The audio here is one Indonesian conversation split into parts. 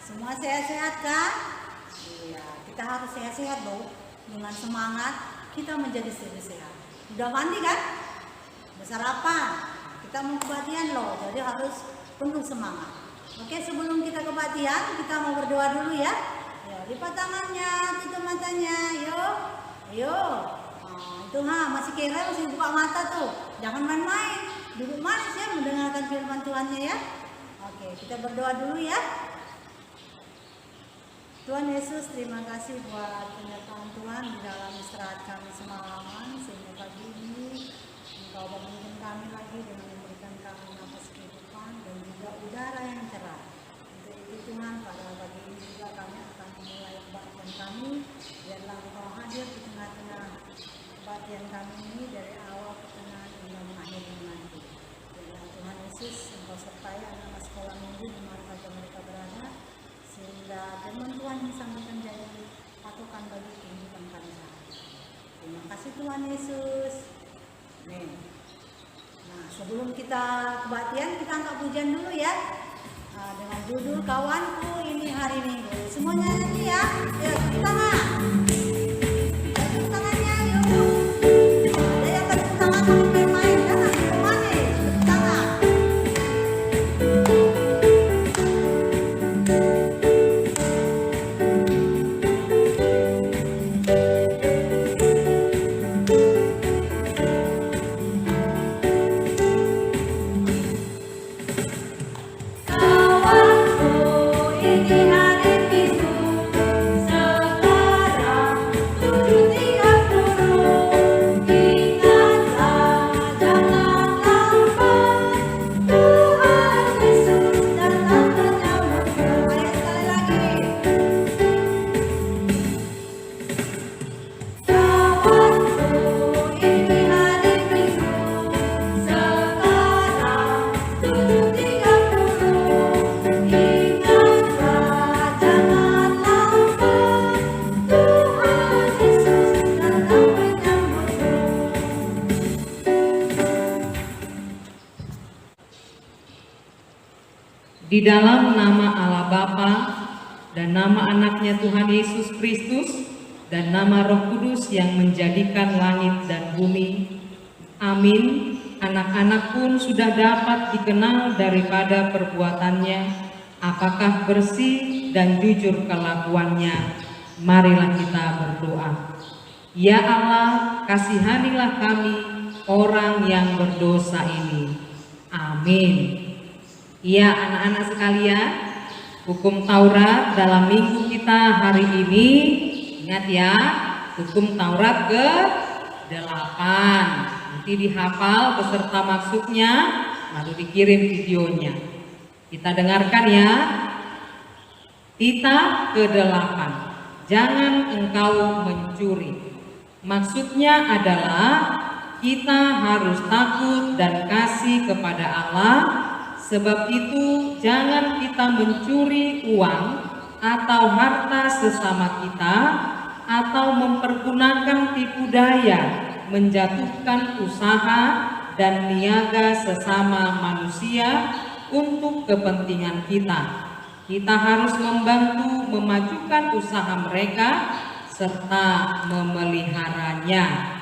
Semua sehat-sehat kan? Iya, kita harus sehat-sehat loh. Dengan semangat kita menjadi sehat. Udah mandi kan? Udah sarapan. Kita mau kebaktian loh, jadi harus penuh semangat. Oke, sebelum kita kebaktian, kita mau berdoa dulu ya. Ya, lipat tangannya, tutup matanya, yuk. Ayo. Itu masih kira, masih buka mata tuh. Jangan main-main. Duduk manis ya, mendengarkan firman Tuhannya ya. Oke, kita berdoa dulu ya. Tuhan Yesus, terima kasih buat penyertaan Tuhan di dalam istirahat kami semalaman, sehingga pagi ini Engkau memimpin kami lagi dengan memberikan kami nafas kehidupan dan juga udara yang cerah. Untuk itu Tuhan, pada pagi ini juga kami akan memulai kebaktian kami. Biarlah Engkau hadir di tengah-tengah kebaktian kami ini dari awal ke tengah hingga mengakhiri nanti. Biarlah Tuhan Yesus Engkau sertai anak-anak sekolah minggu di mana saja mereka berada, sehingga firman Tuhan bisa menjadi patokan bagi kehidupan kami. Terima kasih Tuhan Yesus. Amin. Nah, sebelum kita kebaktian, kita angkat pujian dulu ya. Dengan judul Kawanku Ini Hari Minggu. Semuanya nyanyi ya. Ayo, tepuk tangan. Tepuk tangannya, yuk. Ada yang tepuk tangan sambil main-main, jangan manis. Tepuk tangan. Di dalam nama Allah Bapa dan nama anaknya Tuhan Yesus Kristus dan nama Roh Kudus yang menjadikan langit dan bumi. Amin. Anak-anak pun sudah dapat dikenal daripada perbuatannya, apakah bersih dan jujur kelakuannya. Marilah kita berdoa. Ya Allah, kasihanilah kami orang yang berdosa ini. Amin. Ya anak-anak sekalian, hukum Taurat dalam minggu kita hari ini, ingat ya, hukum Taurat ke-8. Nanti dihafal beserta maksudnya, lalu dikirim videonya. Kita dengarkan ya. Titah ke-8, jangan engkau mencuri. Maksudnya adalah kita harus takut dan kasih kepada Allah. Sebab itu jangan kita mencuri uang atau harta sesama kita, atau mempergunakan tipu daya menjatuhkan usaha dan niaga sesama manusia untuk kepentingan kita. Kita harus membantu memajukan usaha mereka serta memeliharanya.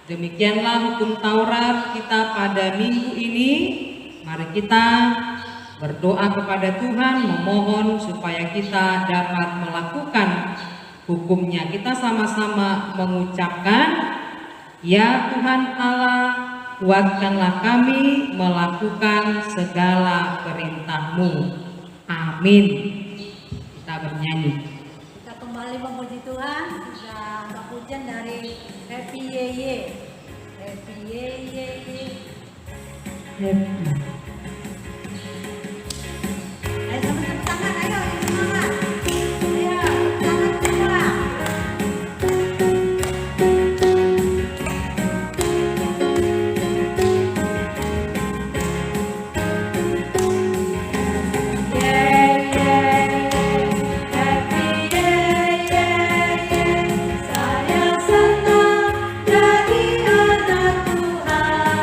Demikianlah hukum Taurat kita pada minggu ini. Mari kita berdoa kepada Tuhan, memohon supaya kita dapat melakukan hukumnya. Kita sama-sama mengucapkan, ya Tuhan Allah, kuatkanlah kami melakukan segala perintah-Mu. Amin. Kita bernyanyi. Kita kembali memuji Tuhan. Kita angkat pujian dari Happy Yeye. Happy Yeye. Happy. Ayo sama tepuk tangan, ayo semangat. Ayo, tangan semua. Saya senang jadi anak Tuhan.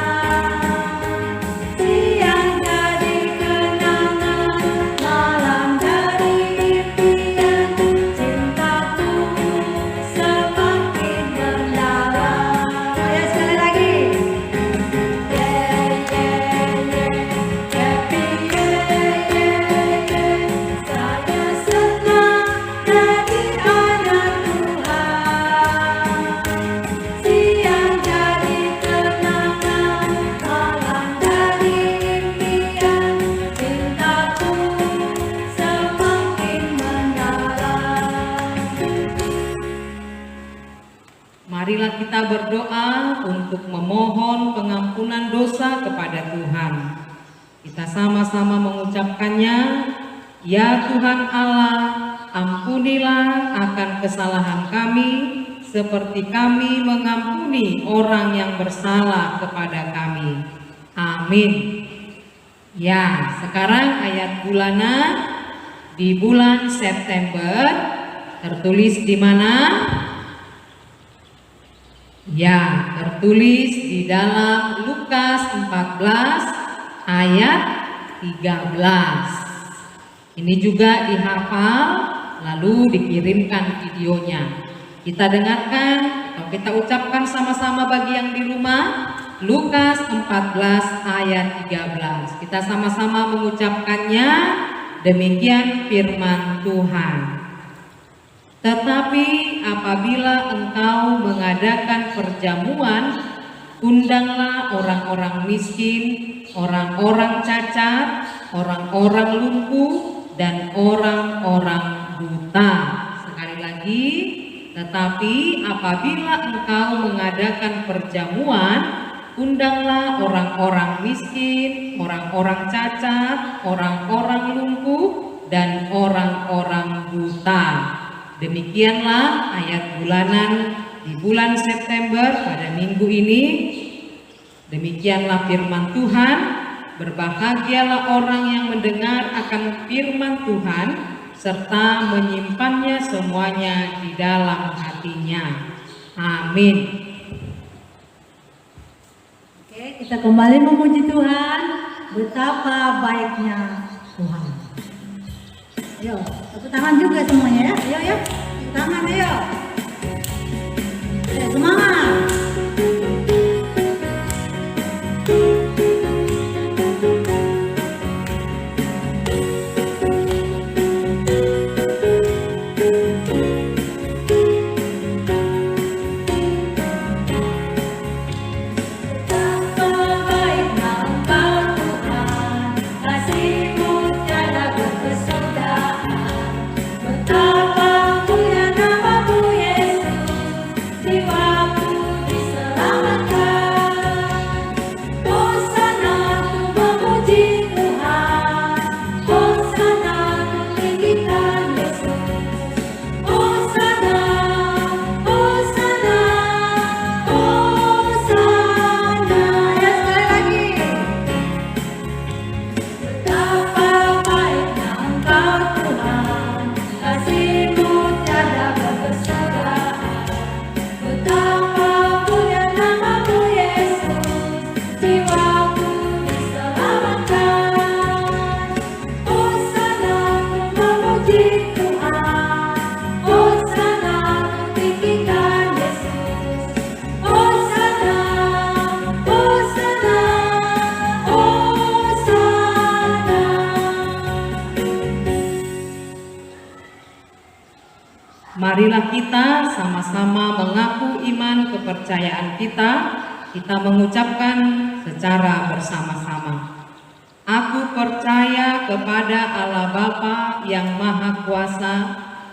Marilah kita berdoa untuk memohon pengampunan dosa kepada Tuhan. Kita sama-sama mengucapkannya. Ya Tuhan Allah, ampunilah akan kesalahan kami, seperti kami mengampuni orang yang bersalah kepada kami. Amin. Ya, sekarang ayat bulanan di bulan September tertulis di mana? Ya, tertulis di dalam Lukas 14 ayat 13. Ini juga dihafal lalu dikirimkan videonya. Kita dengarkan atau kita ucapkan sama-sama bagi yang di rumah. Lukas 14 ayat 13. Kita sama-sama mengucapkannya. Demikian firman Tuhan. Tetapi apabila engkau mengadakan perjamuan, undanglah orang-orang miskin, orang-orang cacat, orang-orang lumpuh, dan orang-orang buta. Sekali lagi, tetapi apabila engkau mengadakan perjamuan, undanglah orang-orang miskin, orang-orang cacat, orang-orang lumpuh, dan orang-orang buta. Demikianlah ayat bulanan di bulan September pada minggu ini. Demikianlah firman Tuhan. Berbahagialah orang yang mendengar akan firman Tuhan serta menyimpannya semuanya di dalam hatinya. Amin. Oke, kita kembali memuji Tuhan. Betapa baiknya Tuhan. Ayo, tepuk tangan juga semuanya ya. Ayo, ayo. Tepuk tangan, ayo. Ayo, semangat. Marilah kita sama-sama mengaku iman kepercayaan kita. Kita mengucapkan secara bersama-sama. Aku percaya kepada Allah Bapa yang Maha Kuasa,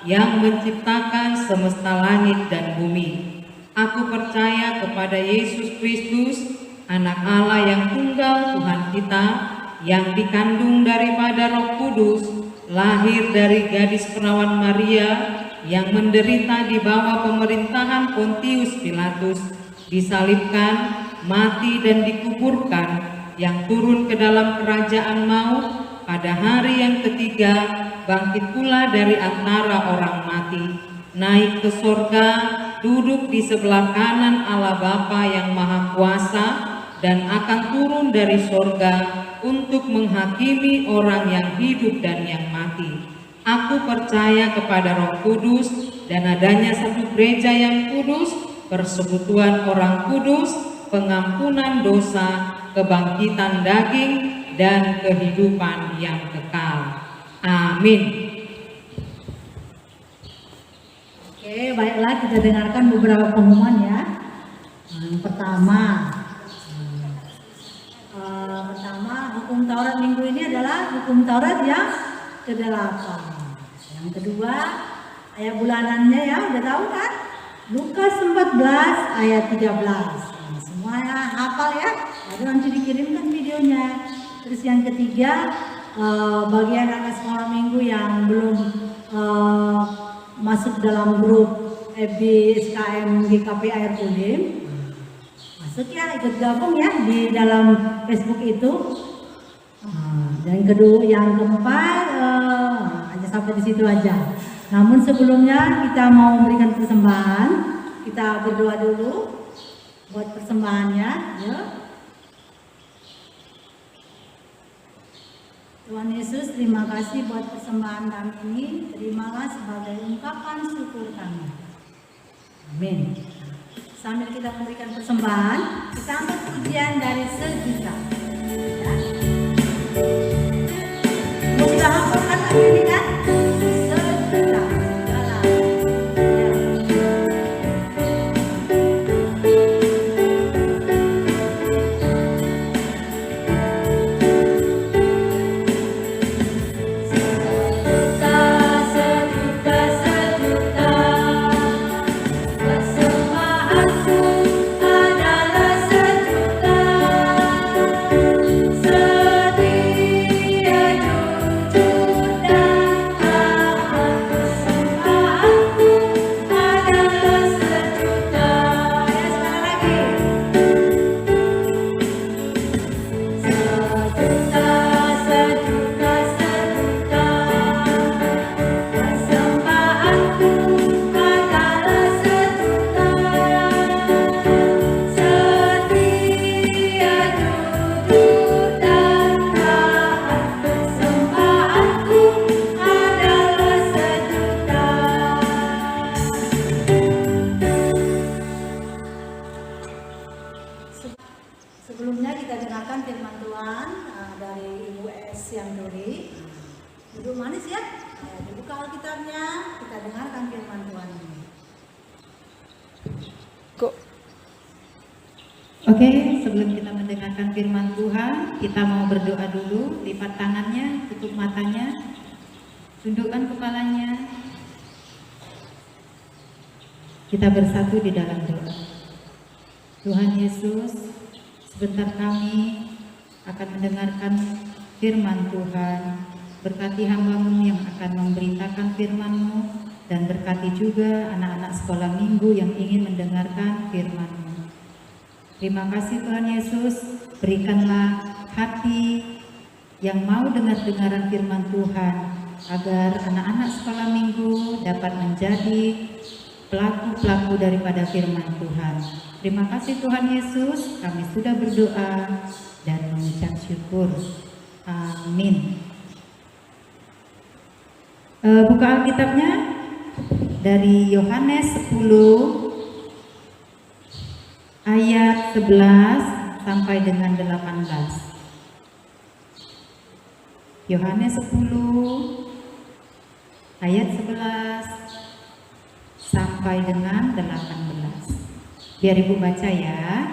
yang menciptakan semesta langit dan bumi. Aku percaya kepada Yesus Kristus, Anak Allah yang tunggal Tuhan kita, yang dikandung daripada Roh Kudus, lahir dari gadis perawan Maria, yang menderita di bawah pemerintahan Pontius Pilatus, disalibkan, mati dan dikuburkan, yang turun ke dalam kerajaan maut, pada hari yang ketiga bangkit pula dari antara orang mati, naik ke sorga, duduk di sebelah kanan Allah Bapa yang Maha Kuasa, dan akan turun dari sorga untuk menghakimi orang yang hidup dan yang mati. Aku percaya kepada Roh Kudus dan adanya satu gereja yang kudus, persekutuan orang kudus, pengampunan dosa, kebangkitan daging, dan kehidupan yang kekal. Amin. Oke, baiklah, kita dengarkan beberapa pengumuman ya. Yang pertama, hukum Taurat minggu ini adalah hukum Taurat yang ke-8. Yang kedua, ayat bulanannya ya, udah tahu kan? Lukas 14 ayat 13. Nah, semuanya hafal ya. Lalu nanti dikirimkan videonya. Terus yang ketiga, bagi anak sekolah minggu yang belum masuk dalam grup FB SKM GKP Air Kulim, masuk ya, ikut gabung ya di dalam Facebook itu. Dan kedua, yang keempat, hanya sampai di situ aja. Namun sebelumnya kita mau memberikan persembahan, kita berdoa dulu buat persembahannya, ya. Tuhan Yesus, terima kasih buat persembahan kami ini. Terimalah sebagai ungkapan syukur kami. Amin. Sambil kita memberikan persembahan, kita angkat pujian dari sejuta. Ya. Sudah hafal kan lagu ini kan? Sejuta. Sebelumnya kita dengarkan firman Tuhan dari Ibu S. yang Duri. Duduk manis ya, dibuka Alkitabnya, kita dengarkan firman Tuhan ini. Oke, sebelum kita mendengarkan firman Tuhan, kita mau berdoa dulu. Lipat tangannya, tutup matanya, tundukkan kepalanya. Kita bersatu di dalam doa. Tuhan Yesus, sebentar kami akan mendengarkan firman Tuhan. Berkati hamba-Mu yang akan memberitakan firman-Mu, dan berkati juga anak-anak sekolah minggu yang ingin mendengarkan firman-Mu. Terima kasih Tuhan Yesus, berikanlah hati yang mau dengar-dengaran firman Tuhan, agar anak-anak sekolah minggu dapat menjadi pelaku-pelaku daripada firman Tuhan. Terima kasih Tuhan Yesus, kami sudah berdoa dan mengucap syukur. Amin. Buka Alkitabnya dari Yohanes 10 ayat 11 sampai dengan 18. Yohanes 10 ayat 11 sampai dengan 18. Biar Ibu baca ya.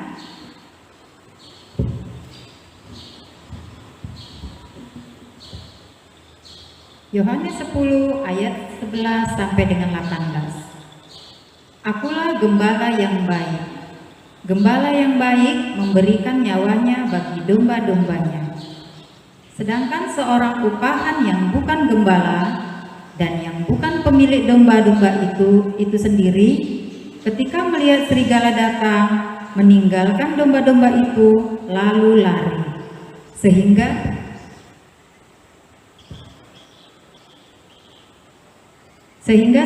Yohanes 10 ayat 11 sampai dengan 18. Akulah gembala yang baik. Gembala yang baik memberikan nyawanya bagi domba-dombanya. Sedangkan seorang upahan yang bukan gembala dan yang bukan pemilik domba-domba itu sendiri, ketika melihat serigala datang, meninggalkan domba-domba itu lalu lari, sehingga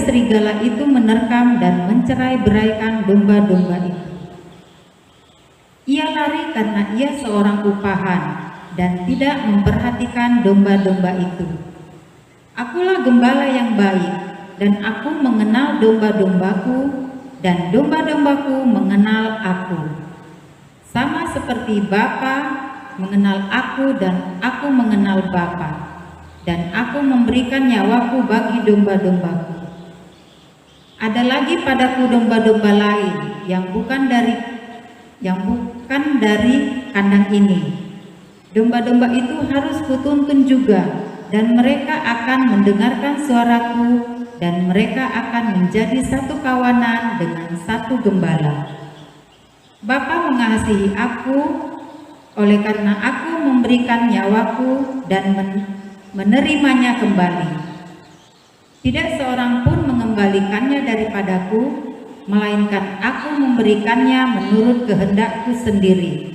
serigala itu menerkam dan mencerai-beraikan domba-domba itu. Ia lari karena ia seorang upahan dan tidak memperhatikan domba-domba itu. Akulah gembala yang baik, dan aku mengenal domba-dombaku, dan domba-dombaku mengenal aku. Sama seperti Bapa mengenal aku dan aku mengenal Bapa, dan aku memberikan nyawaku bagi domba-dombaku. Ada lagi padaku domba-domba lain yang bukan dari kandang ini. Domba-domba itu harus kutuntun juga, dan mereka akan mendengarkan suaraku, dan mereka akan menjadi satu kawanan dengan satu gembala. Bapa mengasihi aku, oleh karena aku memberikan nyawaku dan menerimanya kembali. Tidak seorang pun mengembalikannya daripadaku, melainkan aku memberikannya menurut kehendakku sendiri.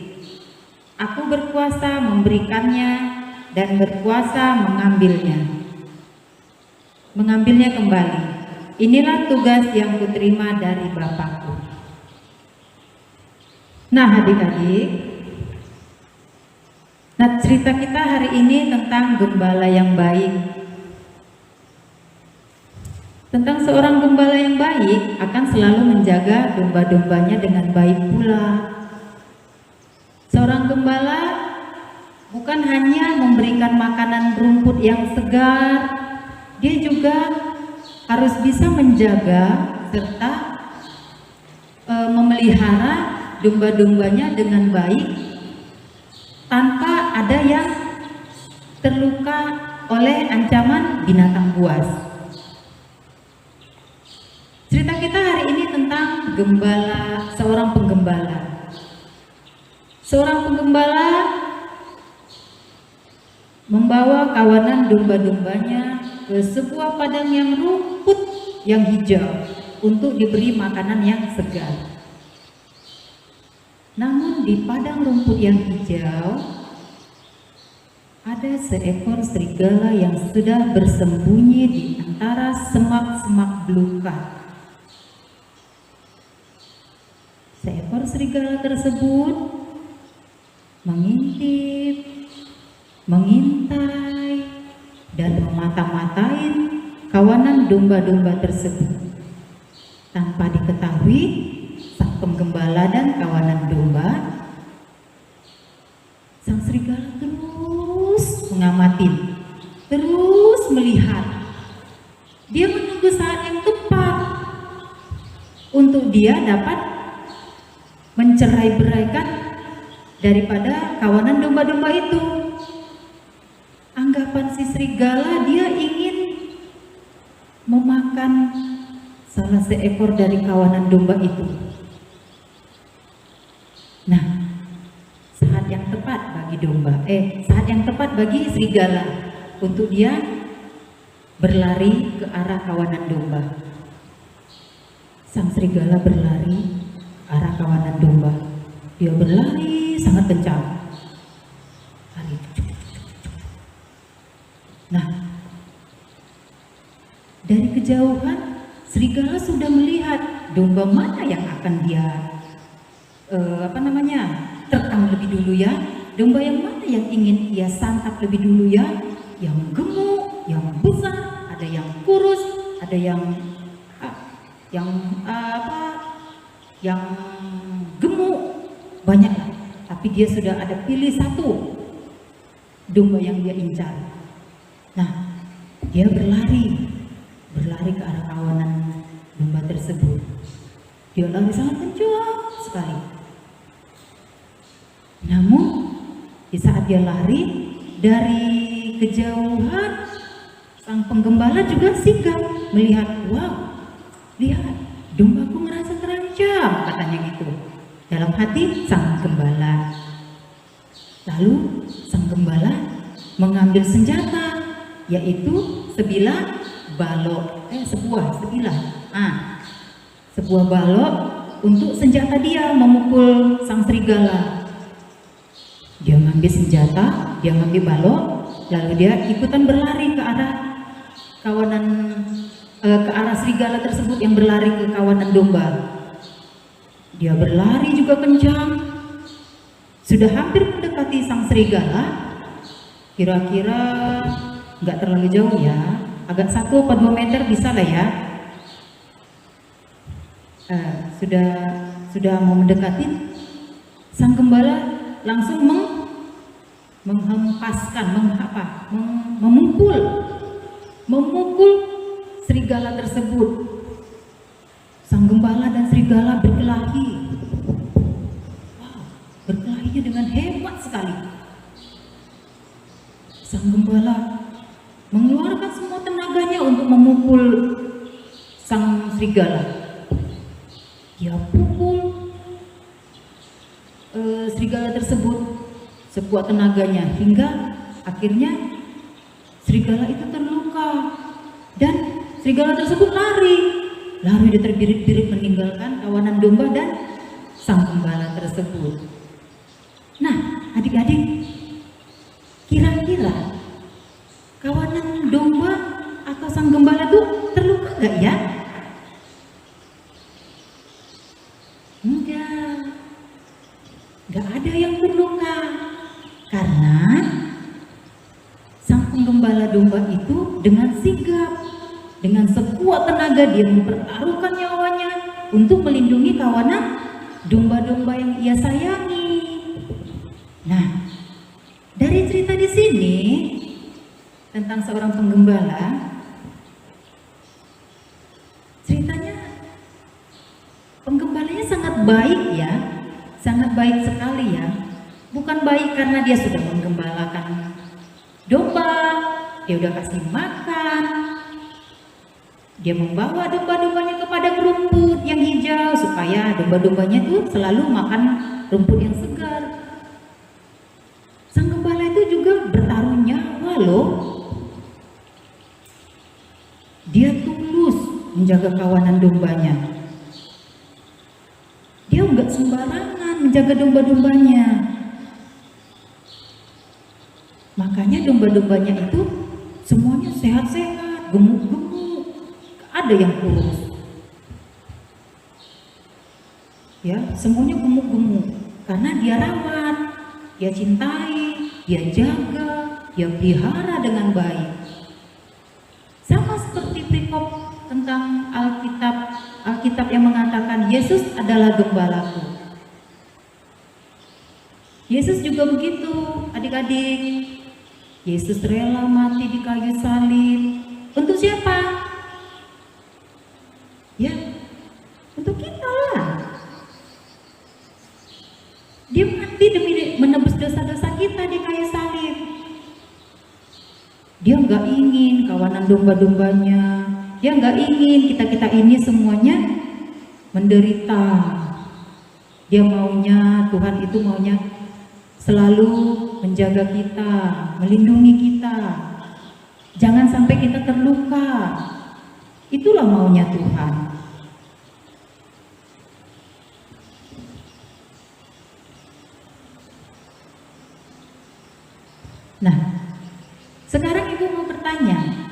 Aku berkuasa memberikannya dan berkuasa mengambilnya kembali. Inilah tugas yang kuterima dari Bapakku. Nah, adik-adik, cerita kita hari ini tentang gembala yang baik. Tentang seorang gembala yang baik akan selalu menjaga domba-dombanya dengan baik pula. Seorang gembala bukan hanya memberikan makanan rumput yang segar, dia juga harus bisa menjaga serta memelihara domba-dombanya dengan baik tanpa ada yang terluka oleh ancaman binatang buas. Cerita kita hari ini tentang seorang penggembala. Seorang penggembala membawa kawanan domba-dombanya ke sebuah padang yang rumput yang hijau untuk diberi makanan yang segar. Namun di padang rumput yang hijau ada seekor serigala yang sudah bersembunyi di antara semak-semak belukar. Seekor serigala tersebut mengintip, mengintai, dan memata-matain kawanan domba-domba tersebut. Tanpa diketahui, sang penggembala dan kawanan domba, sang serigala terus mengamati, terus melihat. Dia menunggu saat yang tepat untuk dia dapat mencerai-beraikan daripada kawanan domba-domba itu. Anggapan si serigala, dia ingin memakan salah seekor dari kawanan domba itu. Nah, saat yang tepat bagi serigala untuk dia berlari ke arah kawanan domba. Sang serigala berlari ke arah kawanan domba. Dia berlari sangat kencang. Nah, dari kejauhan serigala sudah melihat domba mana yang akan dia terkam lebih dulu ya. Domba yang mana yang ingin ia santap lebih dulu ya. Yang gemuk, yang besar, ada yang kurus, ada yang gemuk, banyaklah. Tapi dia sudah ada pilih satu domba yang dia incar. Nah, dia berlari ke arah kawanan domba tersebut. Dia lari sangat kencang sekali. Namun di saat dia lari, dari kejauhan sang penggembala juga sigap melihat, wow, lihat dombaku merasa terancam, katanya gitu dalam hati sang gembala. Lalu sang gembala mengambil senjata, yaitu sebuah balok untuk senjata dia memukul sang serigala. Dia ngambil senjata, dia ngambil balok, lalu dia ikutan berlari ke arah serigala tersebut yang berlari ke kawanan domba. Dia berlari juga kencang, sudah hampir mendekati sang serigala. Kira-kira nggak terlalu jauh ya, agak 1 atau 2 meter bisa lah ya. Sudah mau mendekati, sang gembala langsung memukul serigala tersebut. Sang gembala dan serigala berkelahi. Wow, berkelahinya dengan hebat sekali. Sang gembala serigala. Dia pukul serigala tersebut sekuat tenaganya hingga akhirnya serigala itu terluka dan serigala tersebut lari dia terbirit-birit meninggalkan kawanan domba dan sang gembala tersebut. Nah, adik-adik, kira-kira kawanan domba atau sang gembala itu terluka nggak ya? Nggak ada yang terluka karena sang penggembala domba itu dengan sigap, dengan sekuat tenaga dia mempertaruhkan nyawanya untuk melindungi kawanan domba-domba yang ia sayangi. Nah, dari cerita di sini tentang seorang penggembala, ceritanya penggembalanya sangat baik ya, sangat baik sekali ya. Bukan baik karena dia sudah menggembalakan domba, dia udah kasih makan, dia membawa domba-dombanya kepada rumput yang hijau supaya domba-dombanya tuh selalu makan rumput yang segar. Sang gembala itu juga bertaruh nyawa loh. Dia tulus menjaga kawanan dombanya. Dia enggak sembarangan menjaga domba-dombanya. Makanya domba-dombanya itu semuanya sehat-sehat, gemuk-gemuk, gak ada yang kurus. Ya, semuanya gemuk-gemuk karena dia rawat, dia cintai, dia jaga, dia pelihara dengan baik. Sama seperti perikop tentang Alkitab yang mengatakan Yesus adalah gembalaku. Yesus juga begitu, adik-adik. Yesus rela mati di kayu salib. Untuk siapa? Ya, untuk kita lah. Dia mati demi menebus dosa-dosa kita di kayu salib. Dia nggak ingin kawanan domba-dombanya, dia nggak ingin kita ini semuanya menderita. Dia maunya, Tuhan itu maunya selalu menjaga kita, melindungi kita. Jangan sampai kita terluka. Itulah maunya Tuhan. Nah, sekarang Ibu mau bertanya,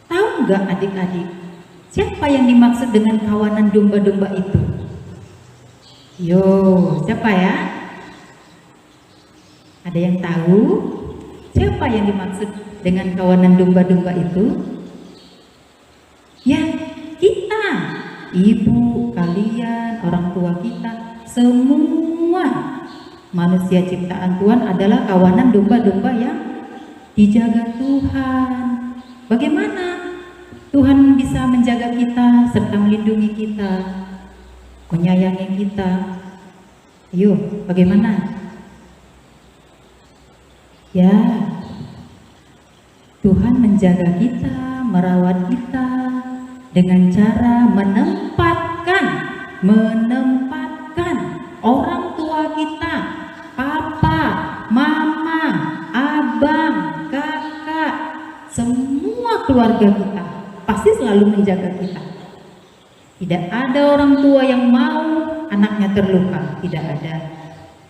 tahu nggak adik-adik, siapa yang dimaksud dengan kawanan domba-domba itu? Yo, siapa ya? Ada yang tahu? Siapa yang dimaksud dengan kawanan domba-domba itu? Ya, kita, ibu, kalian, orang tua kita, semua manusia ciptaan Tuhan adalah kawanan domba-domba yang dijaga Tuhan. Bagaimana Tuhan bisa menjaga kita serta melindungi kita, menyayangi kita? Ayo, bagaimana? Ya, Tuhan menjaga kita, merawat kita dengan cara menempatkan orang tua kita, papa, mama, abang, kakak, semua keluarga kita pasti selalu menjaga kita. Tidak ada orang tua yang mau anaknya terluka, tidak ada.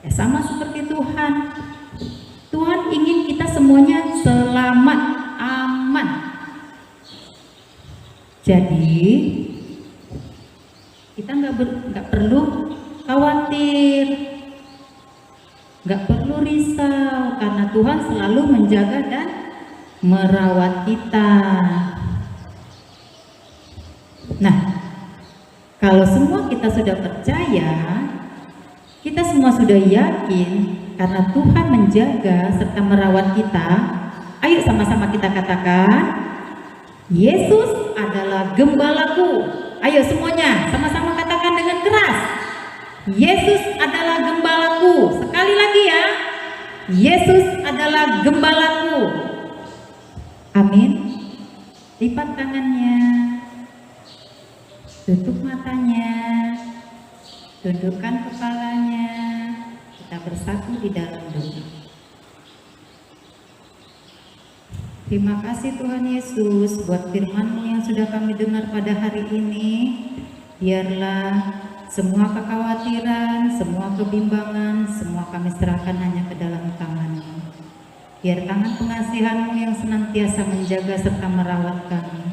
Ya, sama seperti Tuhan. Tuhan ingin kita semuanya selamat, aman. Jadi kita nggak perlu khawatir, nggak perlu risau, karena Tuhan selalu menjaga dan merawat kita. Nah, kalau semua kita sudah percaya, kita semua sudah yakin karena Tuhan menjaga serta merawat kita. Ayo sama-sama kita katakan, Yesus adalah gembalaku. Ayo semuanya sama-sama katakan dengan keras, Yesus adalah gembalaku. Sekali lagi ya, Yesus adalah gembalaku. Amin. Lipat tangannya. Tutup matanya, tundukkan kepalanya, kita bersatu di dalam doa. Terima kasih Tuhan Yesus buat firman-Mu yang sudah kami dengar pada hari ini. Biarlah semua kekhawatiran, semua kebimbangan, semua kami serahkan hanya ke dalam tangan-Mu. Biar tangan pengasihan-Mu yang senantiasa menjaga serta merawat kami.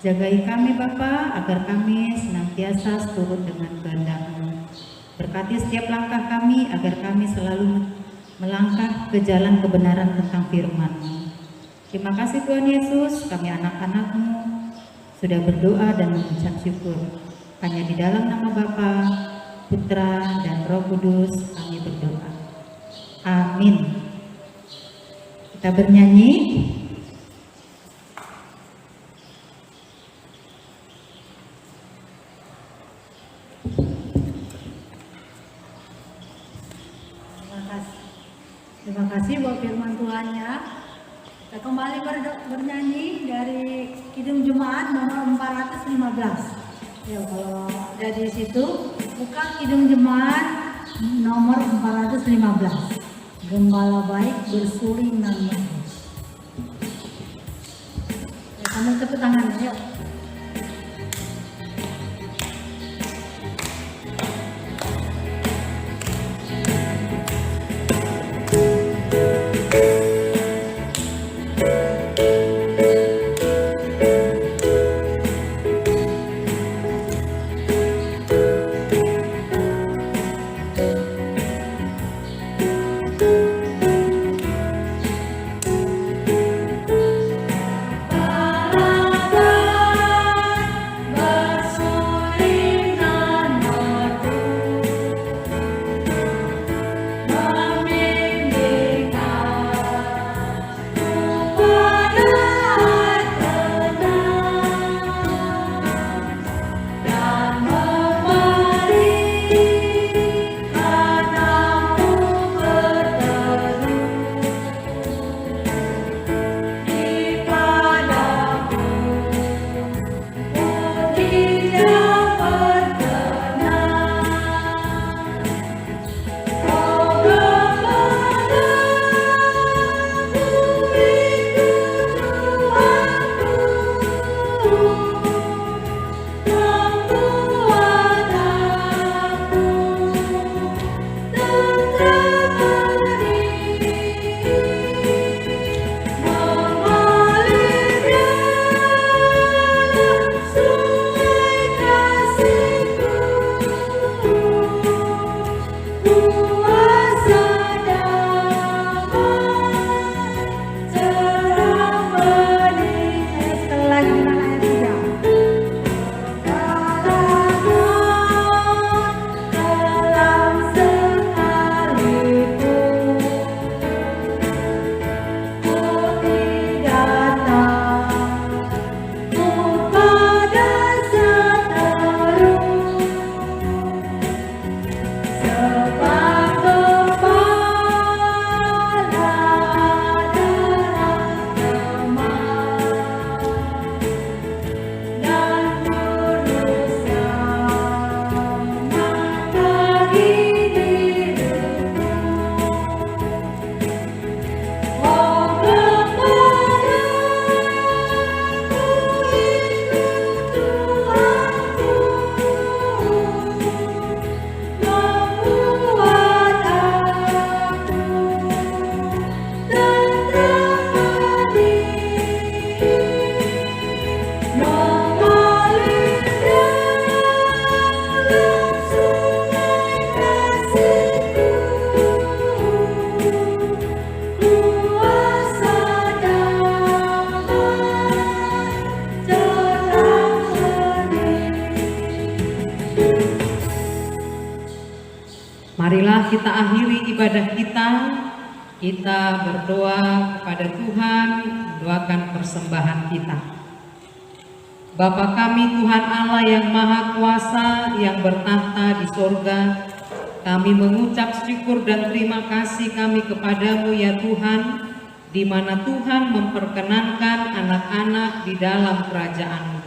Jagai kami Bapa, agar kami senantiasa seturut dengan kehendak-Mu. Berkati setiap langkah kami, agar kami selalu melangkah ke jalan kebenaran tentang firman-Mu. Terima kasih Tuhan Yesus, kami anak-anak-Mu sudah berdoa dan mengucap syukur. Hanya di dalam nama Bapa, Putra, dan Roh Kudus kami berdoa. Amin. Kita bernyanyi. Terima kasih buat firman Tuhan ya. Kita kembali bernyanyi dari Kidung Jemaat nomor 415. Ya, kalau dari situ buka Kidung Jemaat nomor 415. Gembala baik bersuling nan bagus. Ya, kamu tepuk tangan ya. Marilah kita akhiri ibadah kita. Kita berdoa kepada Tuhan, mendoakan persembahan kita. Bapa kami Tuhan Allah yang Maha Kuasa, yang bertahta di sorga, kami mengucap syukur dan terima kasih kami kepadamu ya Tuhan, di mana Tuhan memperkenankan anak-anak di dalam kerajaan-Mu.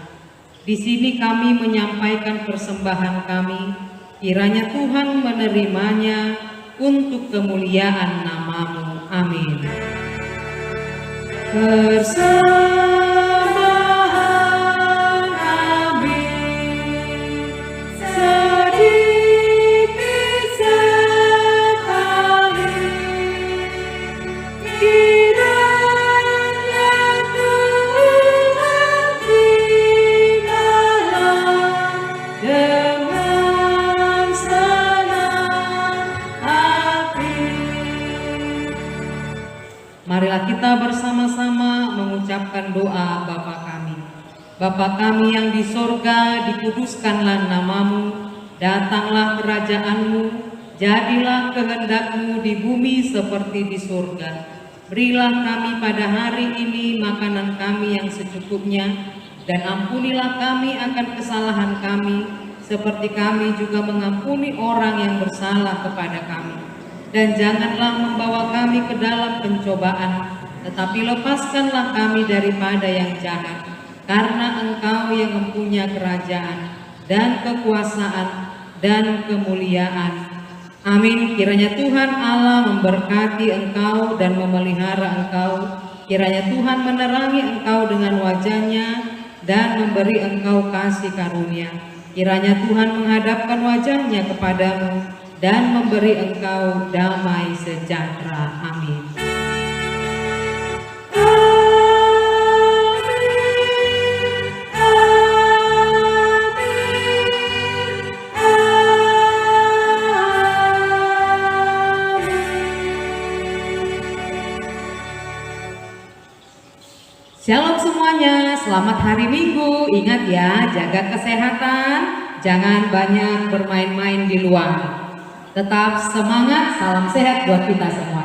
Di sini kami menyampaikan persembahan kami, kiranya Tuhan menerimanya untuk kemuliaan nama-Mu. Amin. Persembahan kami sedikit sekali, kiranya Tuhan terimalah dengan senang hati. Marilah kita bersama-sama mengucapkan doa Bapa kami. Bapa kami yang di sorga, dikuduskanlah nama-Mu, datanglah kerajaan-Mu, jadilah kehendak-Mu di bumi seperti di sorga. Berilah kami pada hari ini makanan kami yang secukupnya, dan ampunilah kami akan kesalahan kami, seperti kami juga mengampuni orang yang bersalah kepada kami. Dan janganlah membawa kami ke dalam pencobaan, tetapi lepaskanlah kami daripada yang jahat. Karena Engkau yang mempunyai kerajaan dan kekuasaan dan kemuliaan. Amin. Kiranya Tuhan Allah memberkati engkau dan memelihara engkau. Kiranya Tuhan menerangi engkau dengan wajah-Nya dan memberi engkau kasih karunia. Kiranya Tuhan menghadapkan wajah-Nya kepadamu dan memberi engkau damai sejahtera. Amin. Shalom semuanya, selamat hari Minggu. Ingat ya, jaga kesehatan, jangan banyak bermain-main di luar. Tetap semangat, salam sehat buat kita semua.